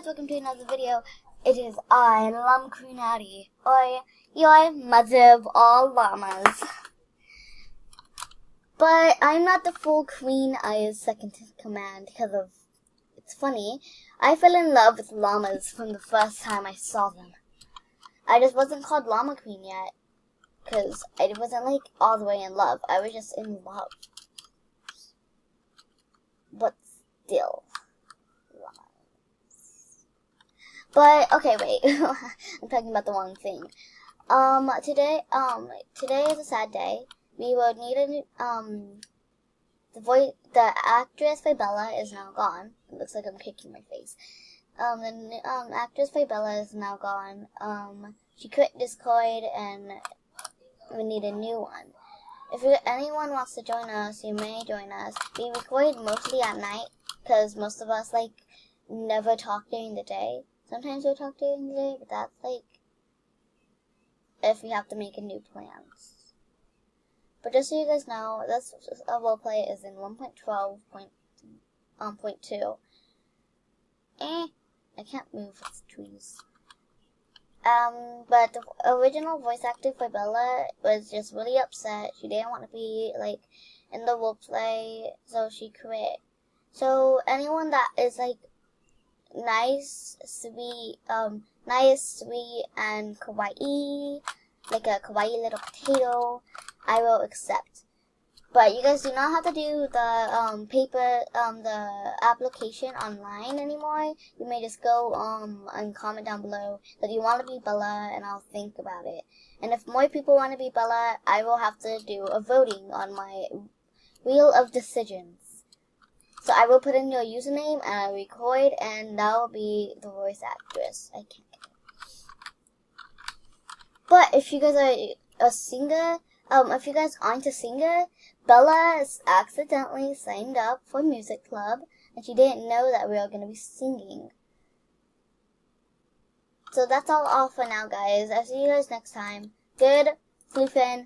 guys, welcome to another video. It is I, Llama Queen Addie, or your mother of all llamas. But I'm not the full queen, I is second in command because of, it's funny, I fell in love with llamas from the first time I saw them. I just wasn't called Llama Queen yet, because I wasn't like all the way in love, I was just in love. But still. But, okay, wait, I'm talking about the wrong thing. Today is a sad day. We would need the actress Fabella is now gone. It looks like I'm kicking my face. The actress Fabella is now gone. She quit Discord and we need a new one. If anyone wants to join us, you may join us. We record mostly at night, because most of us, never talk during the day. Sometimes we'll talk during the day, but that's, if we have to make a new plans. But just so you guys know, this roleplay is in 1.12.2. I can't move with trees. But the original voice actor for Bella was just really upset. She didn't want to be, in the roleplay, so she quit. So anyone that is, nice, sweet, and kawaii, like a kawaii little potato, I will accept. But you guys do not have to do the the application online anymore. You may just go and comment down below that you want to be Bella, and I'll think about it. And if more people want to be Bella, I will have to do a voting on my wheel of decisions. So I will put in your username and I record, and that will be the voice actress. I can't get it. But if you guys are a singer, if you guys aren't a singer, Bella accidentally signed up for music club, and she didn't know that we were going to be singing. So that's all for now, guys. I'll see you guys next time. Good floofing.